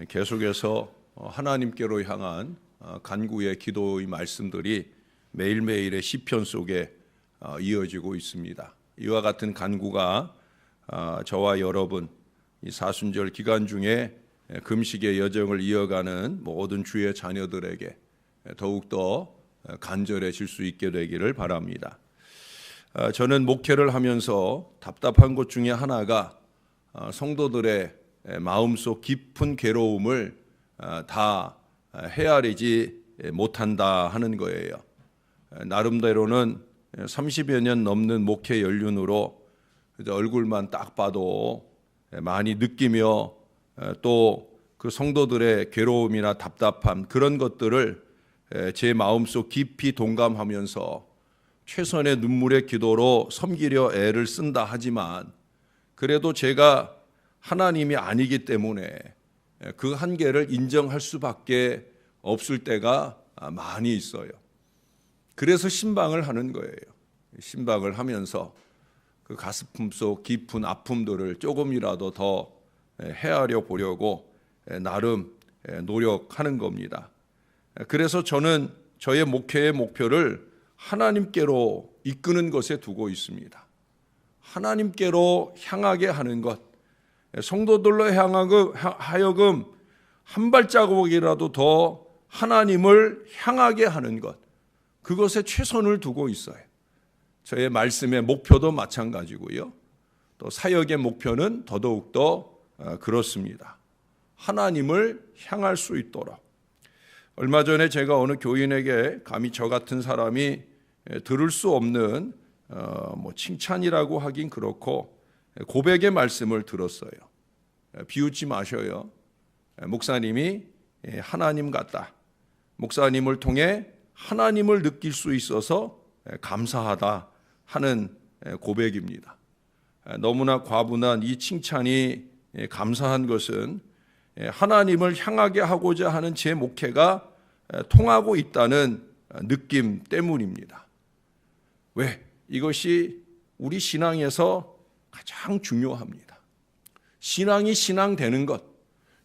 계속해서 하나님께로 향한 간구의 기도의 말씀들이 매일매일의 시편 속에 이어지고 있습니다. 이와 같은 간구가 저와 여러분 이 사순절 기간 중에 금식의 여정을 이어가는 모든 주의 자녀들에게 더욱더 간절해질 수 있게 되기를 바랍니다. 저는 목회를 하면서 답답한 것 중에 하나가 성도들의 마음속 깊은 괴로움을 다 헤아리지 못한다 하는 거예요. 나름대로는 30여 년 넘는 목회 연륜으로 얼굴만 딱 봐도 많이 느끼며 또 그 성도들의 괴로움이나 답답함 그런 것들을 제 마음속 깊이 동감하면서 최선의 눈물의 기도로 섬기려 애를 쓴다 하지만 그래도 제가 하나님이 아니기 때문에 그 한계를 인정할 수밖에 없을 때가 많이 있어요. 그래서 신방을 하는 거예요. 신방을 하면서 그 가슴 속 깊은 아픔들을 조금이라도 더 헤아려 보려고 나름 노력하는 겁니다. 그래서 저는 저의 목회의 목표를 하나님께로 이끄는 것에 두고 있습니다. 하나님께로 향하게 하는 것, 성도들로 하여금 한 발자국이라도 더 하나님을 향하게 하는 것, 그것에 최선을 두고 있어요. 저의 말씀의 목표도 마찬가지고요. 또 사역의 목표는 더더욱더 그렇습니다. 하나님을 향할 수 있도록. 얼마 전에 제가 어느 교인에게 감히 저 같은 사람이 들을 수 없는 칭찬이라고 하긴 그렇고 고백의 말씀을 들었어요. 비웃지 마셔요. 목사님이 하나님 같다. 목사님을 통해 하나님을 느낄 수 있어서 감사하다 하는 고백입니다. 너무나 과분한 이 칭찬이 감사한 것은 하나님을 향하게 하고자 하는 제 목회가 통하고 있다는 느낌 때문입니다. 왜? 이것이 우리 신앙에서 가장 중요합니다. 신앙이 신앙되는 것,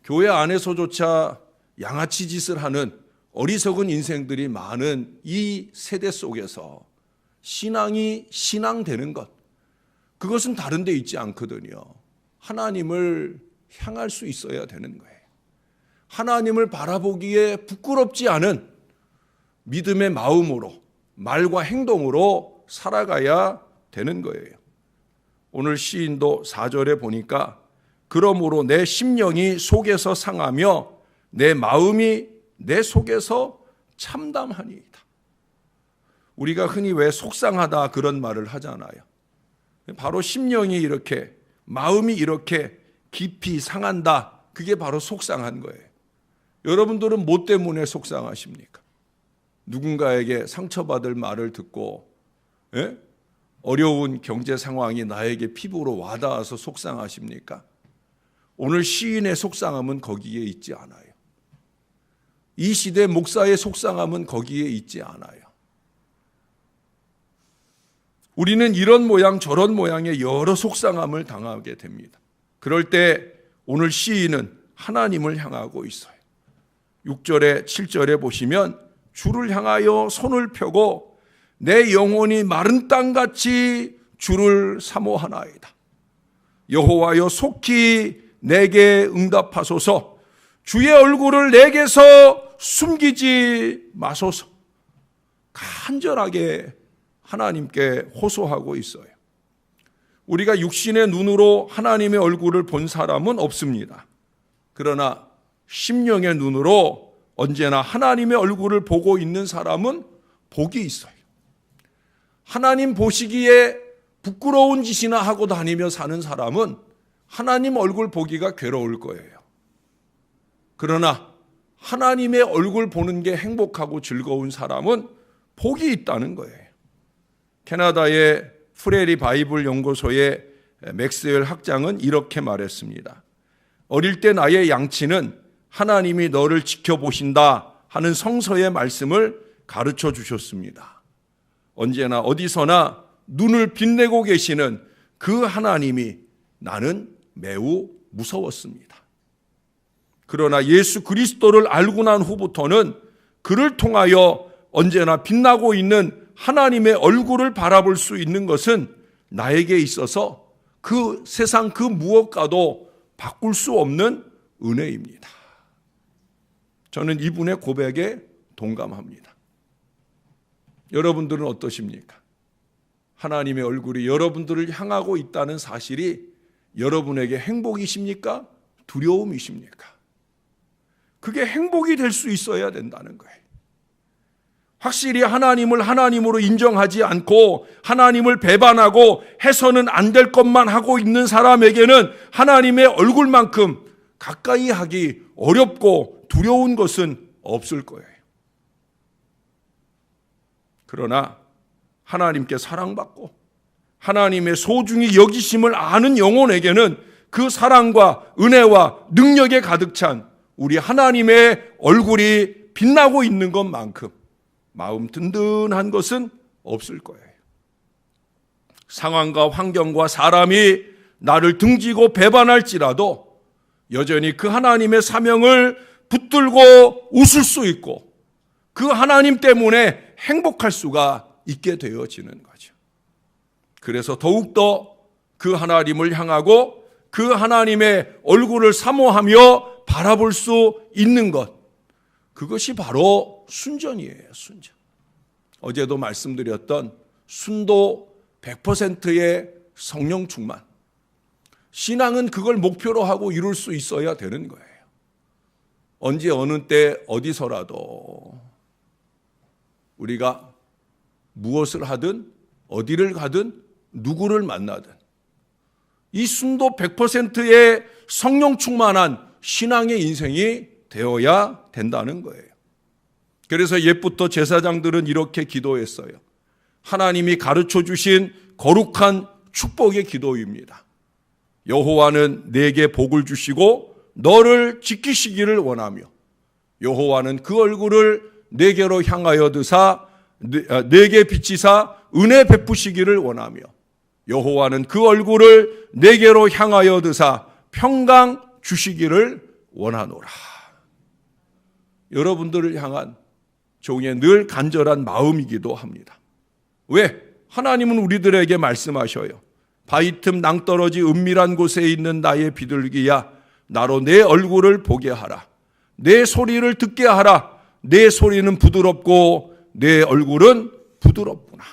교회 안에서조차 양아치 짓을 하는 어리석은 인생들이 많은 이 세대 속에서 신앙이 신앙되는 것, 그것은 다른 데 있지 않거든요. 하나님을 향할 수 있어야 되는 거예요. 하나님을 바라보기에 부끄럽지 않은 믿음의 마음으로, 말과 행동으로 살아가야 되는 거예요. 오늘 시인도 4절에 보니까 그러므로 내 심령이 속에서 상하며 내 마음이 내 속에서 참담하니이다. 우리가 흔히 왜 속상하다 그런 말을 하잖아요. 바로 심령이 이렇게, 마음이 이렇게 깊이 상한다. 그게 바로 속상한 거예요. 여러분들은 뭐 때문에 속상하십니까? 누군가에게 상처받을 말을 듣고 어려운 경제 상황이 나에게 피부로 와닿아서 속상하십니까? 오늘 시인의 속상함은 거기에 있지 않아요. 이 시대 목사의 속상함은 거기에 있지 않아요. 우리는 이런 모양 저런 모양의 여러 속상함을 당하게 됩니다. 그럴 때 오늘 시인은 하나님을 향하고 있어요. 6절에 7절에 보시면 주를 향하여 손을 펴고 내 영혼이 마른 땅같이 주를 사모하나이다. 여호와여 속히 내게 응답하소서. 주의 얼굴을 내게서 숨기지 마소서. 간절하게 하나님께 호소하고 있어요. 우리가 육신의 눈으로 하나님의 얼굴을 본 사람은 없습니다. 그러나 심령의 눈으로 언제나 하나님의 얼굴을 보고 있는 사람은 복이 있어요. 하나님 보시기에 부끄러운 짓이나 하고 다니며 사는 사람은 하나님 얼굴 보기가 괴로울 거예요. 그러나 하나님의 얼굴 보는 게 행복하고 즐거운 사람은 복이 있다는 거예요. 캐나다의 프레리 바이블 연구소의 맥스웰 학장은 이렇게 말했습니다. 어릴 때 나의 양치는 하나님이 너를 지켜보신다 하는 성서의 말씀을 가르쳐 주셨습니다. 언제나 어디서나 눈을 빛내고 계시는 그 하나님이 나는 매우 무서웠습니다. 그러나 예수 그리스도를 알고 난 후부터는 그를 통하여 언제나 빛나고 있는 하나님의 얼굴을 바라볼 수 있는 것은 나에게 있어서 그 세상 그 무엇과도 바꿀 수 없는 은혜입니다. 저는 이분의 고백에 동감합니다. 여러분들은 어떠십니까? 하나님의 얼굴이 여러분들을 향하고 있다는 사실이 여러분에게 행복이십니까? 두려움이십니까? 그게 행복이 될 수 있어야 된다는 거예요. 확실히 하나님을 하나님으로 인정하지 않고 하나님을 배반하고 해서는 안 될 것만 하고 있는 사람에게는 하나님의 얼굴만큼 가까이 하기 어렵고 두려운 것은 없을 거예요. 그러나 하나님께 사랑받고 하나님의 소중히 여기심을 아는 영혼에게는 그 사랑과 은혜와 능력에 가득 찬 우리 하나님의 얼굴이 빛나고 있는 것만큼 마음 든든한 것은 없을 거예요. 상황과 환경과 사람이 나를 등지고 배반할지라도 여전히 그 하나님의 사명을 붙들고 웃을 수 있고 그 하나님 때문에 행복할 수가 있게 되어지는 거죠. 그래서 더욱더 그 하나님을 향하고 그 하나님의 얼굴을 사모하며 바라볼 수 있는 것, 그것이 바로 순전이에요. 순전. 어제도 말씀드렸던 순도 100%의 성령 충만. 신앙은 그걸 목표로 하고 이룰 수 있어야 되는 거예요. 언제 어느 때 어디서라도 우리가 무엇을 하든 어디를 가든 누구를 만나든 이 순도 100%의 성령 충만한 신앙의 인생이 되어야 된다는 거예요. 그래서 옛부터 제사장들은 이렇게 기도했어요. 하나님이 가르쳐 주신 거룩한 축복의 기도입니다. 여호와는 내게 복을 주시고 너를 지키시기를 원하며 여호와는 그 얼굴을 내게로 향하여 드사 내게 비치사 은혜 베푸시기를 원하며 여호와는 그 얼굴을 내게로 향하여 드사 평강 주시기를 원하노라. 여러분들을 향한 종의 늘 간절한 마음이기도 합니다. 왜? 하나님은 우리들에게 말씀하셔요. 바위 틈 낭떠러지 은밀한 곳에 있는 나의 비둘기야 나로 내 얼굴을 보게 하라. 내 소리를 듣게 하라. 내 소리는 부드럽고 내 얼굴은 부드럽구나.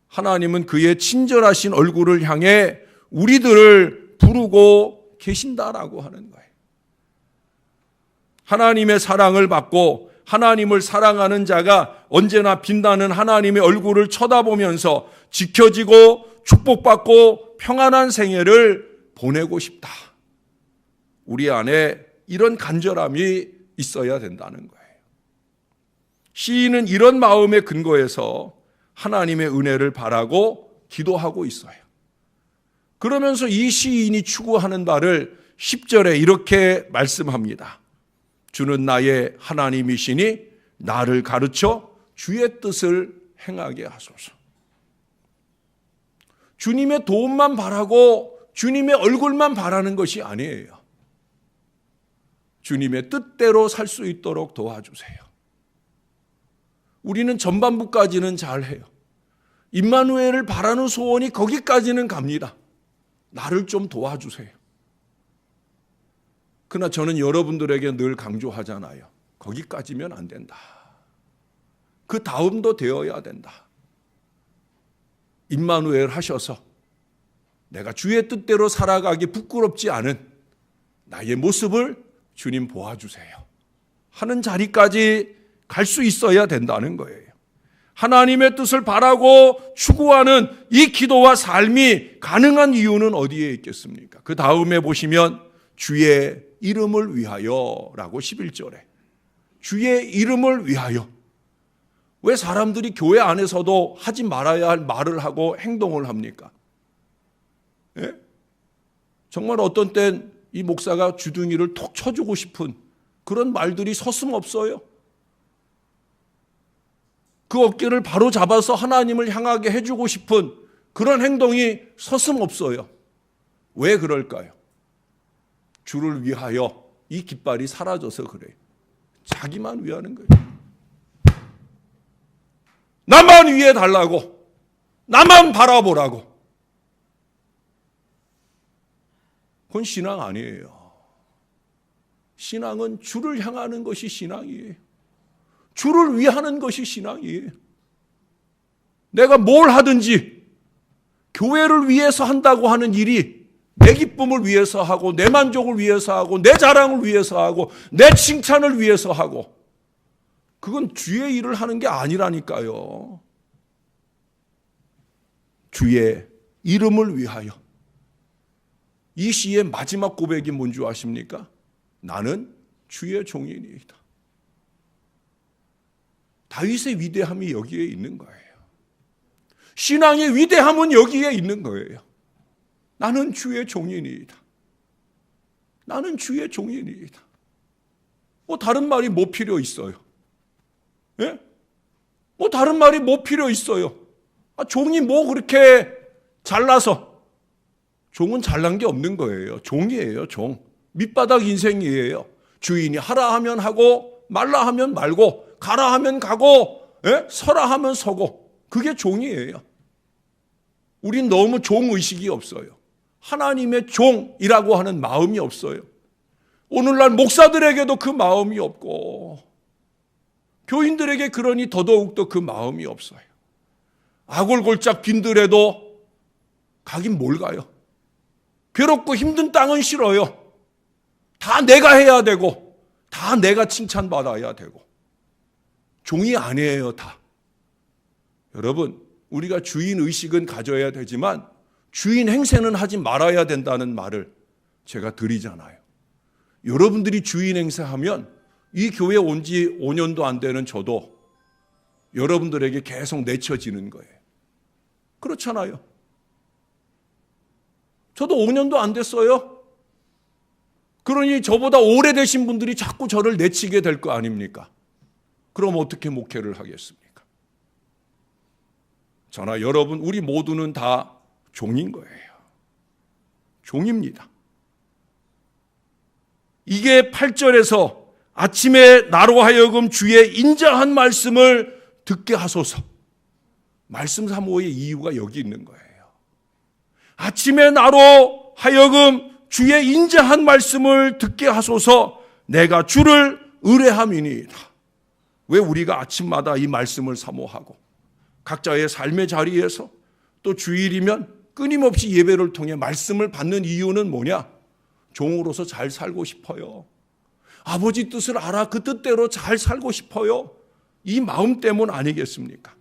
하나님은 그의 친절하신 얼굴을 향해 우리들을 부르고 계신다라고 하는 거예요. 하나님의 사랑을 받고 하나님을 사랑하는 자가 언제나 빛나는 하나님의 얼굴을 쳐다보면서 지켜지고 축복받고 평안한 생애를 보내고 싶다. 우리 안에 이런 간절함이 있어야 된다는 거예요. 시인은 이런 마음의 근거에서 하나님의 은혜를 바라고 기도하고 있어요. 그러면서 이 시인이 추구하는 바를 10절에 이렇게 말씀합니다. 주는 나의 하나님이시니 나를 가르쳐 주의 뜻을 행하게 하소서. 주님의 도움만 바라고 주님의 얼굴만 바라는 것이 아니에요. 주님의 뜻대로 살 수 있도록 도와주세요. 우리는 전반부까지는 잘해요. 임마누엘을 바라는 소원이 거기까지는 갑니다. 나를 좀 도와주세요. 그러나 저는 여러분들에게 늘 강조하잖아요. 거기까지면 안 된다. 그 다음도 되어야 된다. 임마누엘 하셔서 내가 주의 뜻대로 살아가기 부끄럽지 않은 나의 모습을 주님 도와주세요 하는 자리까지 갈 수 있어야 된다는 거예요. 하나님의 뜻을 바라고 추구하는 이 기도와 삶이 가능한 이유는 어디에 있겠습니까? 그 다음에 보시면 주의 이름을 위하여 라고 11절에 주의 이름을 위하여. 왜 사람들이 교회 안에서도 하지 말아야 할 말을 하고 행동을 합니까? 예? 정말 어떤 땐 이 목사가 주둥이를 톡 쳐주고 싶은 그런 말들이 서슴없어요. 그 어깨를 바로 잡아서 하나님을 향하게 해주고 싶은 그런 행동이 서슴없어요. 왜 그럴까요? 주를 위하여 이 깃발이 사라져서 그래요. 자기만 위하는 거예요. 나만 위해 달라고, 나만 바라보라고. 그건 신앙 아니에요. 신앙은 주를 향하는 것이 신앙이에요. 주를 위하는 것이 신앙이에요. 내가 뭘 하든지 교회를 위해서 한다고 하는 일이 내 기쁨을 위해서 하고, 내 만족을 위해서 하고, 내 자랑을 위해서 하고, 내 칭찬을 위해서 하고, 그건 주의 일을 하는 게 아니라니까요. 주의 이름을 위하여. 이 시의 마지막 고백이 뭔지 아십니까? 나는 주의 종이니이다. 다윗의 위대함이 여기에 있는 거예요. 신앙의 위대함은 여기에 있는 거예요. 나는 주의 종이니이다. 나는 주의 종이니이다. 뭐 다른 말이 뭐 필요 있어요? 예? 뭐 다른 말이 뭐 필요 있어요? 종이 뭐 그렇게 잘나서. 종은 잘난 게 없는 거예요. 종이에요, 종. 밑바닥 인생이에요. 주인이 하라 하면 하고, 말라 하면 말고, 가라 하면 가고, 서라 하면 서고. 그게 종이에요. 우린 너무 종의식이 없어요. 하나님의 종이라고 하는 마음이 없어요. 오늘날 목사들에게도 그 마음이 없고, 교인들에게 그러니 더더욱더 그 마음이 없어요. 아골골짝 빈들에도 가긴 뭘 가요. 괴롭고 힘든 땅은 싫어요. 다 내가 해야 되고, 다 내가 칭찬받아야 되고. 종이 아니에요, 다. 여러분, 우리가 주인 의식은 가져야 되지만 주인 행세는 하지 말아야 된다는 말을 제가 드리잖아요. 여러분들이 주인 행세하면 이 교회 온 지 5년도 안 되는 저도 여러분들에게 계속 내쳐지는 거예요. 그렇잖아요. 저도 5년도 안 됐어요. 그러니 저보다 오래되신 분들이 자꾸 저를 내치게 될 거 아닙니까? 그럼 어떻게 목회를 하겠습니까? 저나 여러분, 우리 모두는 다 종인 거예요. 종입니다. 이게 8절에서 아침에 나로 하여금 주의 인자한 말씀을 듣게 하소서. 말씀 사모의 이유가 여기 있는 거예요. 아침에 나로 하여금 주의 인자한 말씀을 듣게 하소서. 내가 주를 의뢰함이니이다. 왜 우리가 아침마다 이 말씀을 사모하고 각자의 삶의 자리에서 또 주일이면 끊임없이 예배를 통해 말씀을 받는 이유는 뭐냐? 종으로서 잘 살고 싶어요. 아버지 뜻을 알아 그 뜻대로 잘 살고 싶어요. 이 마음 때문 아니겠습니까?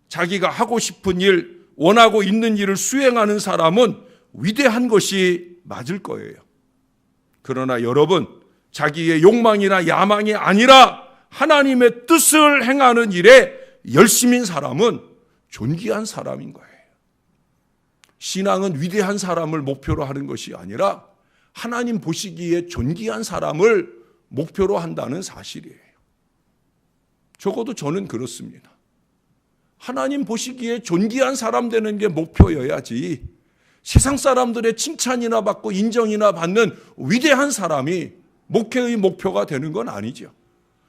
자기가 하고 싶은 일, 원하고 있는 일을 수행하는 사람은 위대한 것이 맞을 거예요. 그러나 여러분, 자기의 욕망이나 야망이 아니라 하나님의 뜻을 행하는 일에 열심인 사람은 존귀한 사람인 거예요. 신앙은 위대한 사람을 목표로 하는 것이 아니라 하나님 보시기에 존귀한 사람을 목표로 한다는 사실이에요. 적어도 저는 그렇습니다. 하나님 보시기에 존귀한 사람 되는 게 목표여야지 세상 사람들의 칭찬이나 받고 인정이나 받는 위대한 사람이 목회의 목표가 되는 건 아니죠.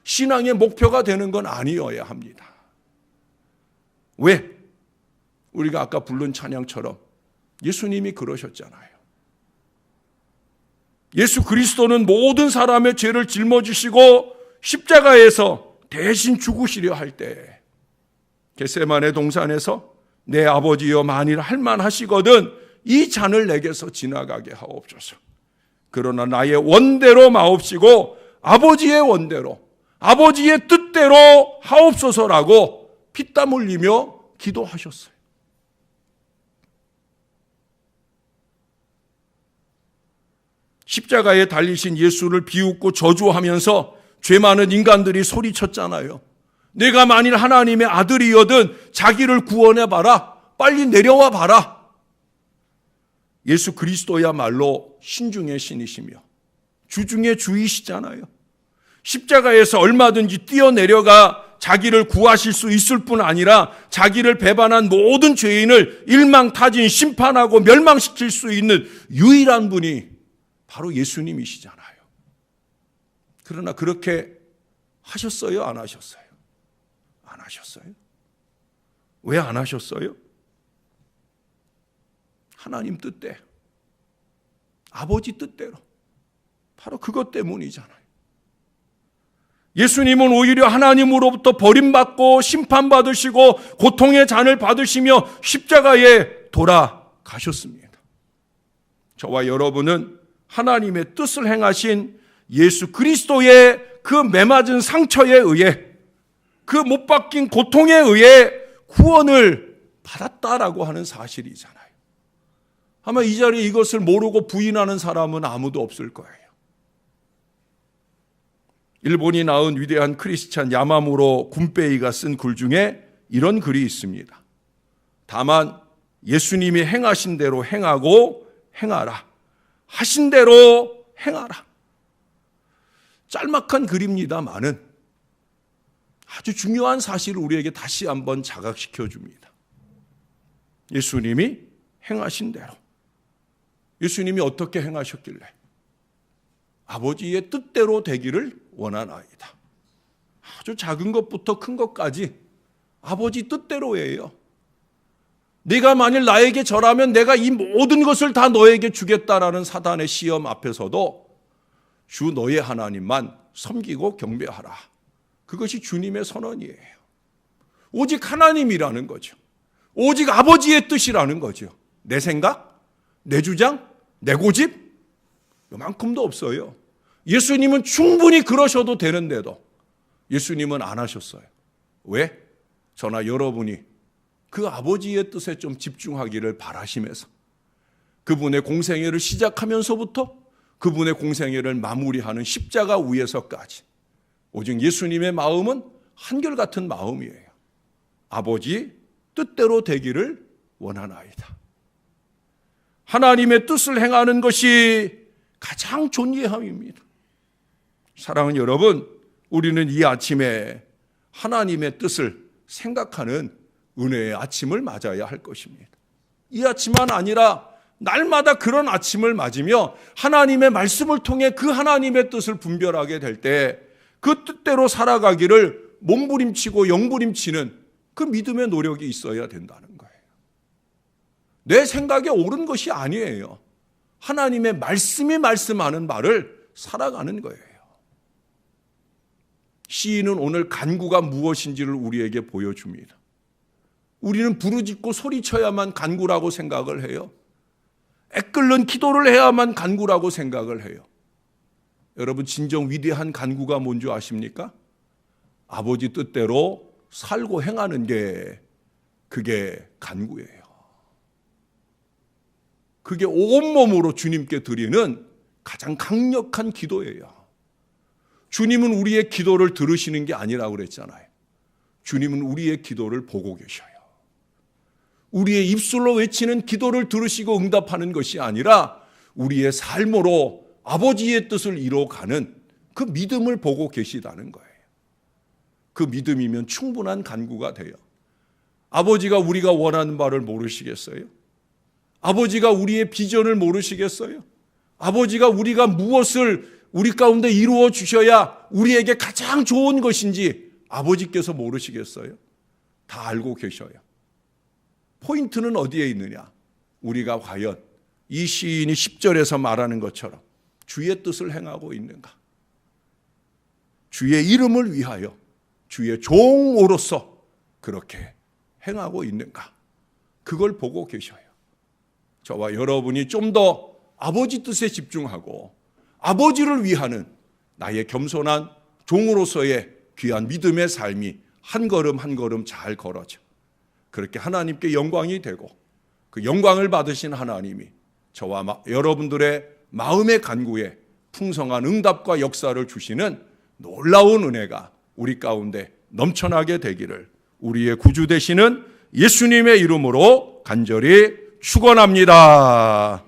신앙의 목표가 되는 건 아니어야 합니다. 왜? 우리가 아까 부른 찬양처럼 예수님이 그러셨잖아요. 예수 그리스도는 모든 사람의 죄를 짊어지시고 십자가에서 대신 죽으시려 할 때 겟세마네 동산에서 내 아버지여 만일 할만하시거든 이 잔을 내게서 지나가게 하옵소서. 그러나 나의 원대로 마옵시고 아버지의 원대로 아버지의 뜻대로 하옵소서라고 피땀 흘리며 기도하셨어요. 십자가에 달리신 예수를 비웃고 저주하면서 죄 많은 인간들이 소리쳤잖아요. 내가 만일 하나님의 아들이거든 자기를 구원해봐라. 빨리 내려와 봐라. 예수 그리스도야말로 신중의 신이시며 주중의 주이시잖아요. 십자가에서 얼마든지 뛰어내려가 자기를 구하실 수 있을 뿐 아니라 자기를 배반한 모든 죄인을 일망타진 심판하고 멸망시킬 수 있는 유일한 분이 바로 예수님이시잖아요. 그러나 그렇게 하셨어요? 안 하셨어요? 안 하셨어요. 왜 안 하셨어요? 하나님 뜻대로, 아버지 뜻대로, 바로 그것 때문이잖아요. 예수님은 오히려 하나님으로부터 버림받고 심판받으시고 고통의 잔을 받으시며 십자가에 돌아가셨습니다. 저와 여러분은 하나님의 뜻을 행하신 예수 그리스도의 그 매맞은 상처에 의해, 그 못 박힌 고통에 의해 구원을 받았다라고 하는 사실이잖아요. 아마 이 자리에 이것을 모르고 부인하는 사람은 아무도 없을 거예요. 일본이 낳은 위대한 크리스찬 야마무로 군베이가 쓴 글 중에 이런 글이 있습니다. 다만 예수님이 행하신 대로 행하고 행하라. 하신 대로 행하라. 짤막한 글입니다만은 아주 중요한 사실을 우리에게 다시 한번 자각시켜 줍니다. 예수님이 행하신 대로. 예수님이 어떻게 행하셨길래? 아버지의 뜻대로 되기를 원하나이다. 아주 작은 것부터 큰 것까지 아버지 뜻대로예요. 네가 만일 나에게 절하면 내가 이 모든 것을 다 너에게 주겠다라는 사단의 시험 앞에서도 주 너의 하나님만 섬기고 경배하라. 그것이 주님의 선언이에요. 오직 하나님이라는 거죠. 오직 아버지의 뜻이라는 거죠. 내 생각, 내 주장, 내 고집 요만큼도 없어요. 예수님은 충분히 그러셔도 되는데도 예수님은 안 하셨어요. 왜? 저나 여러분이 그 아버지의 뜻에 좀 집중하기를 바라시면서 그분의 공생애를 시작하면서부터 그분의 공생애를 마무리하는 십자가 위에서까지 오직 예수님의 마음은 한결같은 마음이에요. 아버지 뜻대로 되기를 원하나이다. 하나님의 뜻을 행하는 것이 가장 존귀함입니다. 사랑하는 여러분, 우리는 이 아침에 하나님의 뜻을 생각하는 은혜의 아침을 맞아야 할 것입니다. 이 아침만 아니라 날마다 그런 아침을 맞으며 하나님의 말씀을 통해 그 하나님의 뜻을 분별하게 될 때 그 뜻대로 살아가기를 몸부림치고 영부림치는 그 믿음의 노력이 있어야 된다는 거예요. 내 생각에 옳은 것이 아니에요. 하나님의 말씀이 말씀하는 말을 살아가는 거예요. 시인은 오늘 간구가 무엇인지를 우리에게 보여줍니다. 우리는 부르짖고 소리쳐야만 간구라고 생각을 해요. 애끓는 기도를 해야만 간구라고 생각을 해요. 여러분, 진정 위대한 간구가 뭔지 아십니까? 아버지 뜻대로 살고 행하는 게 그게 간구예요. 그게 온몸으로 주님께 드리는 가장 강력한 기도예요. 주님은 우리의 기도를 들으시는 게 아니라고 그랬잖아요. 주님은 우리의 기도를 보고 계셔요. 우리의 입술로 외치는 기도를 들으시고 응답하는 것이 아니라 우리의 삶으로 아버지의 뜻을 이뤄가는 그 믿음을 보고 계시다는 거예요. 그 믿음이면 충분한 간구가 돼요. 아버지가 우리가 원하는 바를 모르시겠어요? 아버지가 우리의 비전을 모르시겠어요? 아버지가 우리가 무엇을 우리 가운데 이루어 주셔야 우리에게 가장 좋은 것인지 아버지께서 모르시겠어요? 다 알고 계셔요. 포인트는 어디에 있느냐? 우리가 과연 이 시인이 10절에서 말하는 것처럼 주의 뜻을 행하고 있는가? 주의 이름을 위하여 주의 종으로서 그렇게 행하고 있는가? 그걸 보고 계셔요. 저와 여러분이 좀 더 아버지 뜻에 집중하고 아버지를 위하는 나의 겸손한 종으로서의 귀한 믿음의 삶이 한 걸음 한 걸음 잘 걸어져 그렇게 하나님께 영광이 되고 그 영광을 받으신 하나님이 저와 여러분들의 마음의 간구에 풍성한 응답과 역사를 주시는 놀라운 은혜가 우리 가운데 넘쳐나게 되기를 우리의 구주 되시는 예수님의 이름으로 간절히 축원합니다.